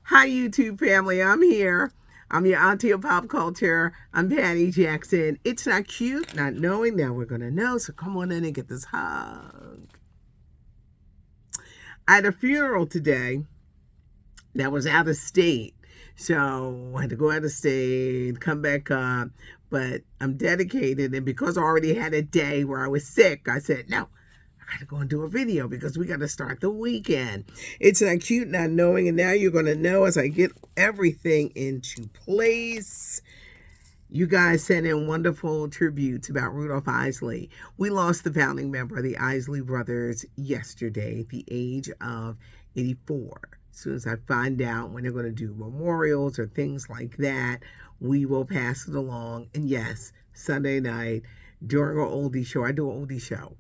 Hi, YouTube family. I'm here. I'm your auntie of pop culture. I'm Patty Jackson. It's not cute, not knowing. Now we're going to know. So come on in and get this hug. I had a funeral today that was out of state. So I had to go out of state, come back up. But I'm dedicated. And because I already had a day where I was sick, I said, no, I gotta go and do a video because we gotta start the weekend. It's not cute, not knowing, and now you're gonna know as I get everything into place. You guys sent in wonderful tributes about Rudolph Isley. We lost the founding member of the Isley brothers yesterday at the age of 84. As soon as I find out when they're going to do memorials or things like that, we will pass it along. And yes, Sunday night during our oldie show, I do an oldie show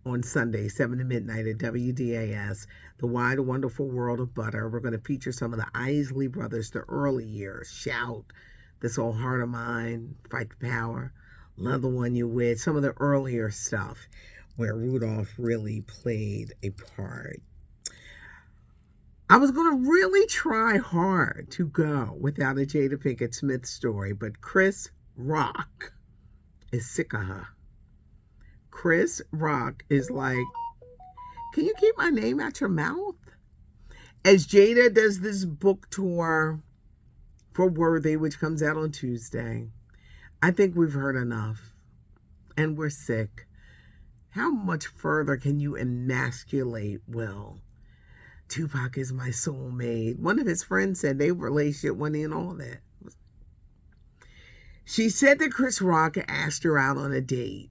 on Sunday, 7 to midnight at WDAS, The Wide Wonderful World of Butter. We're going to feature some of the Isley brothers, the early years. Shout, This Old Heart of Mine, Fight the Power, Love the One You're With, some of the earlier stuff where Rudolph really played a part. I was going to really try hard to go without a Jada Pinkett Smith story, but Chris Rock is sick of her. Chris Rock is like, can you keep my name out your mouth? As Jada does this book tour for Worthy, which comes out on Tuesday, I think we've heard enough and we're sick. How much further can you emasculate Will? Tupac is my soulmate. One of his friends said their relationship went in all that. She said that Chris Rock asked her out on a date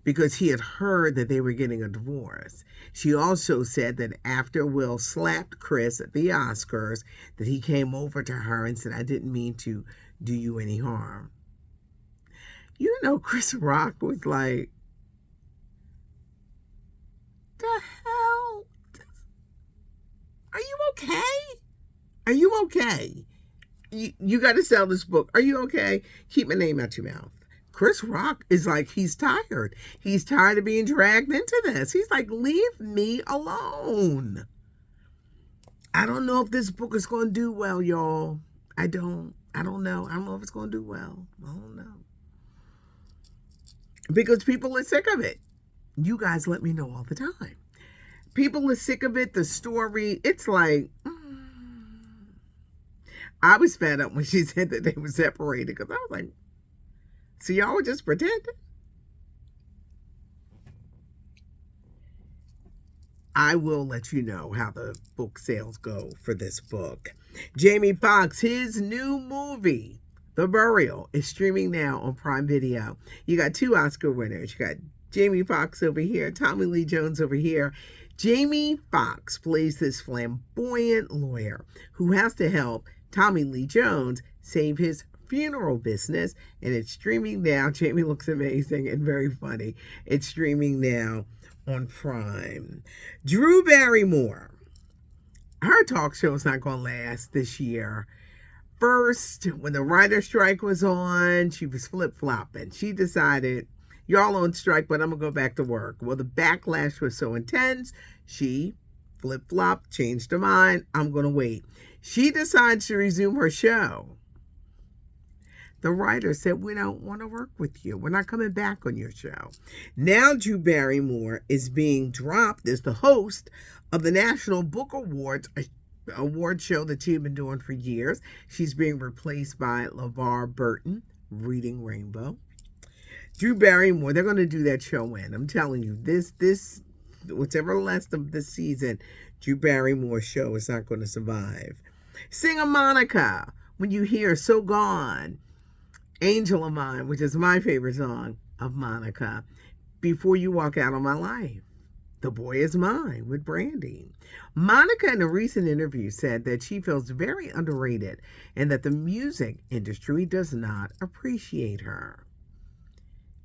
because he had heard that they were getting a divorce. She also said that after Will slapped Chris at the Oscars, that he came over to her and said, I didn't mean to do you any harm. You know, Chris Rock was like, the hell? Are you okay? Are you okay? You got to sell this book. Are you okay? Keep my name out your mouth. Chris Rock is like, he's tired. He's tired of being dragged into this. He's like, leave me alone. I don't know if this book is going to do well, y'all. I don't know. I don't know if it's going to do well. I don't know. Because people are sick of it. You guys let me know all the time. People are sick of it. The story, it's like, I was fed up when she said that they were separated because I was like, so y'all were just pretending? I will let you know how the book sales go for this book. Jamie Foxx, his new movie, The Burial, is streaming now on Prime Video. You got two Oscar winners. You got Jamie Foxx over here, Tommy Lee Jones over here. Jamie Foxx plays this flamboyant lawyer who has to help Tommy Lee Jones save his funeral business, and it's streaming now. Jamie looks amazing and very funny. It's streaming now on Prime. Drew Barrymore, her talk show is not going to last this year. First, when the writer's strike was on, she was flip-flopping. She decided, y'all on strike, but I'm going to go back to work. Well, the backlash was so intense, she flip-flopped, changed her mind. I'm going to wait. She decides to resume her show. The writer said, we don't want to work with you. We're not coming back on your show. Now Drew Barrymore is being dropped as the host of the National Book Awards, award show that she's been doing for years. She's being replaced by LeVar Burton, Reading Rainbow. Drew Barrymore, they're going to do that show in. I'm telling you, this whatever left of this season, Drew Barrymore's show is not going to survive. Singer Monica, when you hear So Gone, Angel of Mine, which is my favorite song of Monica, Before You Walk Out of My Life, The Boy Is Mine with Brandy. Monica in a recent interview said that she feels very underrated and that the music industry does not appreciate her.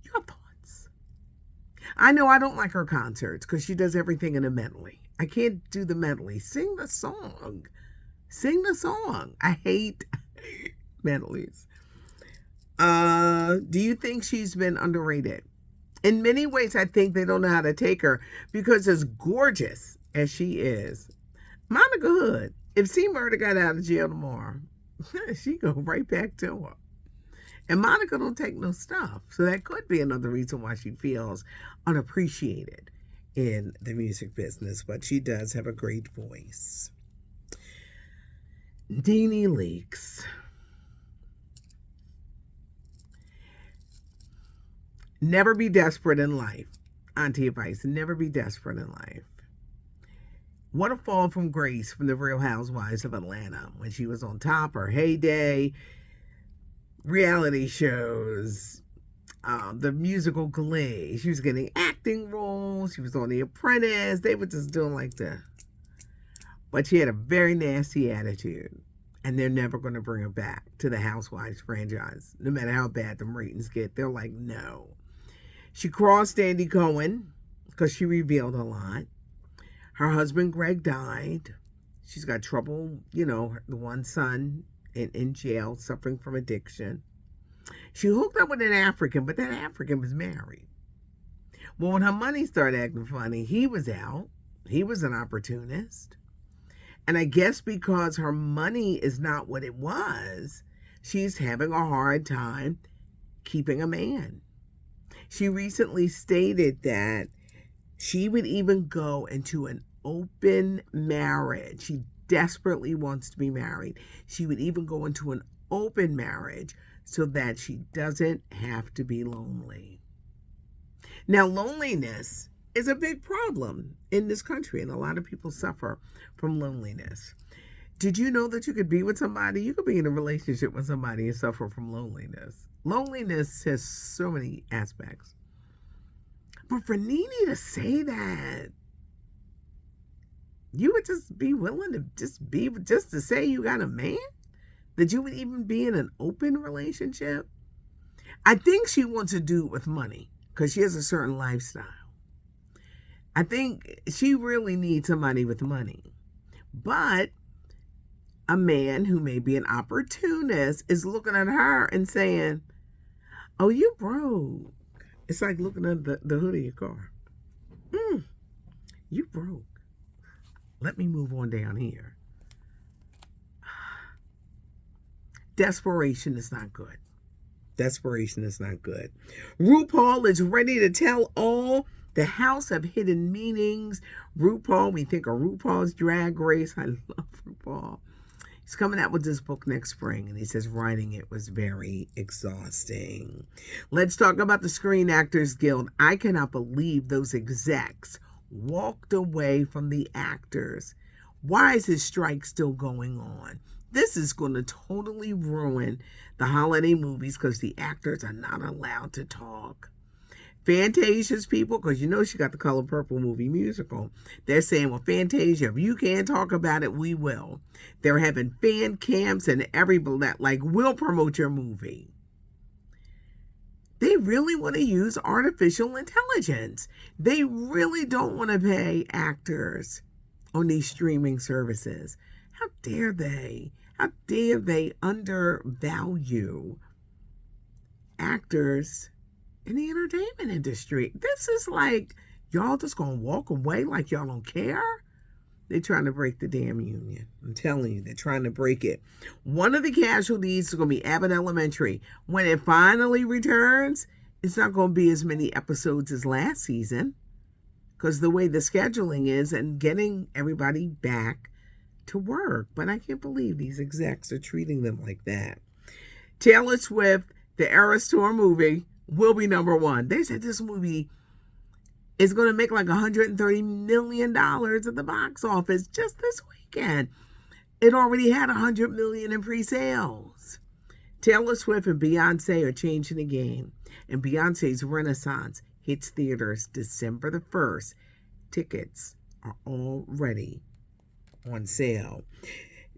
Your thoughts? I know I don't like her concerts because she does everything in a medley. I can't do the medley. Sing the song. Sing the song. I hate medleys. Do you think she's been underrated? In many ways, I think they don't know how to take her because as gorgeous as she is, Monica Hood If C. Murder got out of jail tomorrow, she go right back to her. And Monica don't take no stuff. So that could be another reason why she feels unappreciated in the music business. But she does have a great voice. NeNe Leakes. Never be desperate in life. Auntie advice, never be desperate in life. What a fall from grace from the Real Housewives of Atlanta when she was on top, her heyday, reality shows, the musical Glee. She was getting acting roles. She was on The Apprentice. They were just doing like that. But she had a very nasty attitude. And they're never going to bring her back to the Housewives franchise. No matter how bad the ratings get, they're like, no. She crossed Andy Cohen because she revealed a lot. Her husband, Greg, died. She's got trouble, the one son in jail suffering from addiction. She hooked up with an African, but that African was married. Well, when her money started acting funny, he was out. He was an opportunist. And I guess because her money is not what it was, she's having a hard time keeping a man. She recently stated that she would even go into an open marriage. She desperately wants to be married. She would even go into an open marriage so that she doesn't have to be lonely. Now, loneliness is a big problem in this country, and a lot of people suffer from loneliness. Did you know that you could be with somebody? You could be in a relationship with somebody and suffer from loneliness. Loneliness has so many aspects. But for NeNe to say that, you would just be willing to just to say you got a man? That you would even be in an open relationship? I think she wants to do it with money because she has a certain lifestyle. I think she really needs somebody with money. But a man who may be an opportunist is looking at her and saying, oh, you broke. It's like looking at the hood of your car. You broke. Let me move on down here. Desperation is not good. Desperation is not good. RuPaul is ready to tell all the House of Hidden Meanings. RuPaul, we think of RuPaul's Drag Race. I love RuPaul. He's coming out with this book next spring, and he says writing it was very exhausting. Let's talk about the Screen Actors Guild. I cannot believe those execs walked away from the actors. Why is this strike still going on? This is going to totally ruin the holiday movies because the actors are not allowed to talk. Fantasia's people, because she got the Color Purple movie musical, they're saying, well, Fantasia, if you can't talk about it, we will. They're having fan camps and we'll promote your movie. They really want to use artificial intelligence. They really don't want to pay actors on these streaming services. How dare they? How dare they undervalue actors in the entertainment industry? This is like, y'all just gonna walk away like y'all don't care? They're trying to break the damn union. I'm telling you, they're trying to break it. One of the casualties is gonna be Abbott Elementary. When it finally returns, it's not gonna be as many episodes as last season because the way the scheduling is and getting everybody back to work. But I can't believe these execs are treating them like that. Taylor Swift, the Eras Tour movie, will be #1. They said this movie is going to make like $130 million at the box office just this weekend. It already had $100 million in pre-sales. Taylor Swift and Beyonce are changing the game, and Beyonce's Renaissance hits theaters December the 1st. Tickets are already on sale.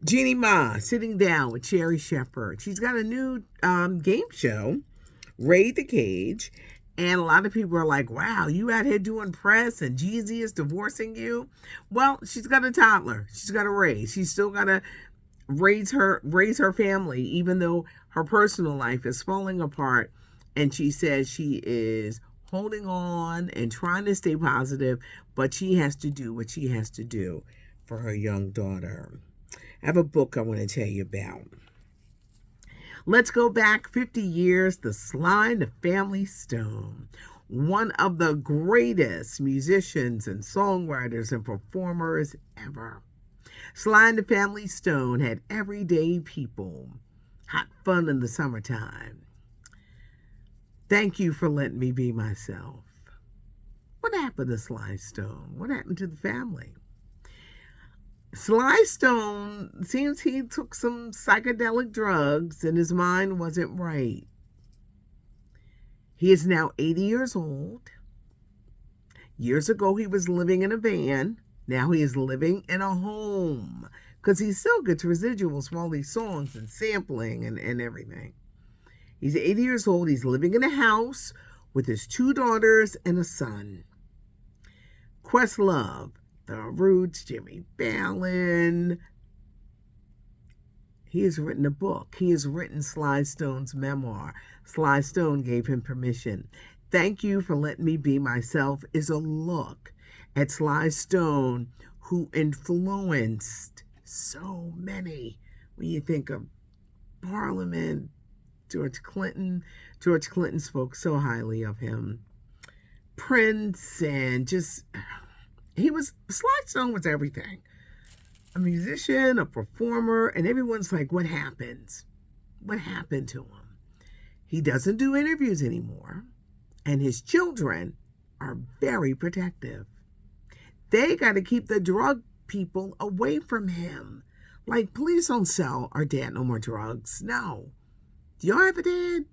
Jeannie Ma sitting down with Sherry Shepherd. She's got a new game show, Raid the Cage, and a lot of people are like, wow, you out here doing press and Jeezy is divorcing you? Well, she's got a toddler. She's got to raise. She's still got to raise her family, even though her personal life is falling apart. And she says she is holding on and trying to stay positive, but she has to do what she has to do for her young daughter. I have a book I want to tell you about. Let's go back 50 years, the Sly and the Family Stone. One of the greatest musicians and songwriters and performers ever. Sly and the Family Stone had everyday people, hot fun in the summertime. Thank you for letting me be myself. What happened to Sly Stone? What happened to the family? Sly Stone seems he took some psychedelic drugs and his mind wasn't right. He is now 80 years old. Years ago, he was living in a van. Now he is living in a home because he still gets residuals from all these songs and sampling and everything. He's 80 years old. He's living in a house with his 2 daughters and a son. Questlove, The Roots, Jimmy Fallon. He has written a book. He has written Sly Stone's memoir. Sly Stone gave him permission. Thank You for Letting Me Be Myself is a look at Sly Stone, who influenced so many. When you think of Parliament, George Clinton spoke so highly of him. Prince, and Sly Stone was everything. A musician, a performer, and everyone's like, what happens? What happened to him? He doesn't do interviews anymore, and his children are very protective. They got to keep the drug people away from him. Like, please don't sell our dad no more drugs. No. Do y'all have a dad?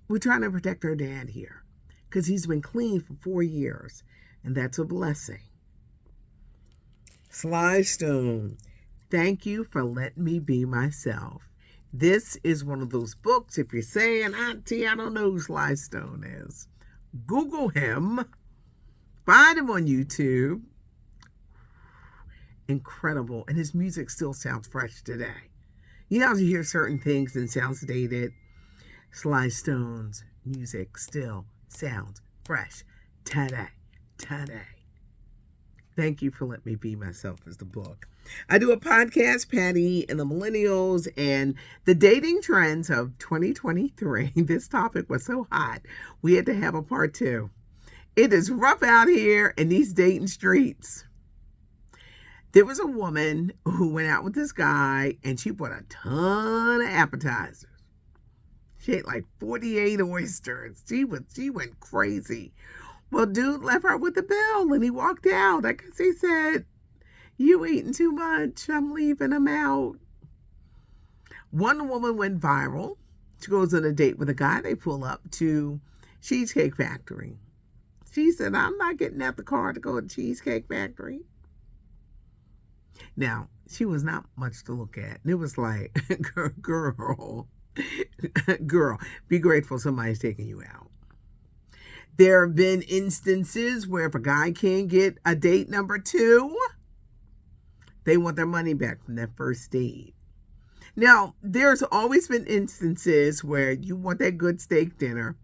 We're trying to protect our dad here because he's been clean for 4 years, and that's a blessing. Sly Stone, Thank You for Letting Me Be Myself. This is one of those books, if you're saying, Auntie, I don't know who Sly Stone is, Google him, find him on YouTube. Incredible. And his music still sounds fresh today. You know how you hear certain things and sounds dated? Sly Stone's music still sounds fresh today. Thank You for Letting Me Be Myself is the book. I do a podcast, Patty and the Millennials, and the dating trends of 2023. This topic was so hot, we had to have a part 2. It is rough out here in these dating streets. There was a woman who went out with this guy, and she bought a ton of appetizers. She ate like 48 oysters. She went crazy. Well, dude left her with the bill, and he walked out. I guess he said, you eating too much. I'm leaving. I'm out. One woman went viral. She goes on a date with a guy. They pull up to Cheesecake Factory. She said, I'm not getting out the car to go to Cheesecake Factory. Now, she was not much to look at. It was like, girl, be grateful somebody's taking you out. There have been instances where if a guy can't get a date number 2, they want their money back from that first date. Now, there's always been instances where you want that good steak dinner.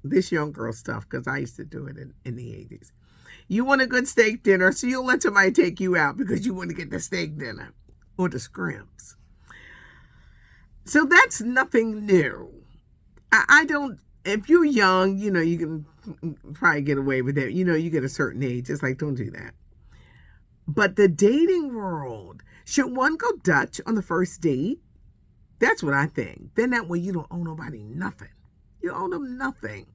This young girl stuff, because I used to do it in the 80s. You want a good steak dinner, so you'll let somebody take you out because you want to get the steak dinner or the scrimps. So that's nothing new. I don't, if you're young, you can probably get away with it. You get a certain age. It's like, don't do that. But the dating world, should one go Dutch on the first date? That's what I think. Then that way you don't owe nobody nothing. You owe them nothing.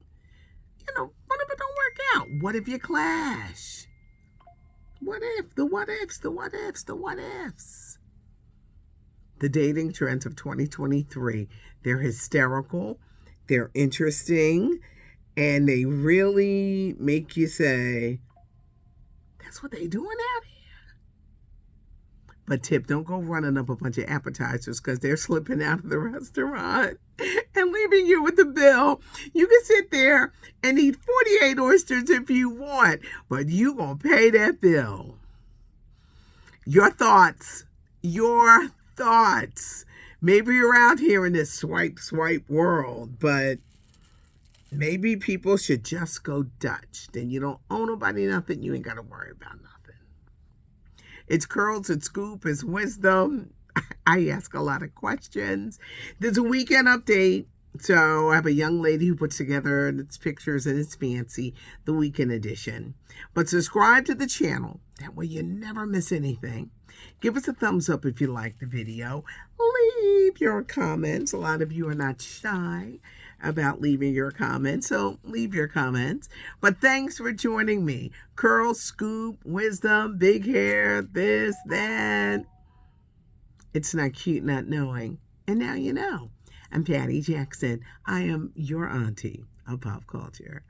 What if it don't work out? What if you clash? What if? The what ifs. The dating trends of 2023, they're hysterical, they're interesting, and they really make you say, that's what they doing out here. But tip, don't go running up a bunch of appetizers because they're slipping out of the restaurant and leaving you with the bill. You can sit there and eat 48 oysters if you want, but you gonna pay that bill. Your thoughts. Maybe you're out here in this swipe world, but maybe people should just go Dutch. Then you don't owe nobody nothing. You ain't got to worry about nothing. It's curls, it's scoop, it's wisdom. I ask a lot of questions. There's a weekend update. So I have a young lady who puts together its pictures and it's fancy, the weekend edition. But subscribe to the channel. That way you never miss anything. Give us a thumbs up if you like the video. Leave your comments. A lot of you are not shy about leaving your comments, so leave your comments. But thanks for joining me. Curl, scoop, wisdom, big hair, this, that. It's not cute not knowing. And now you know. I'm Patty Jackson. I am your auntie of pop culture.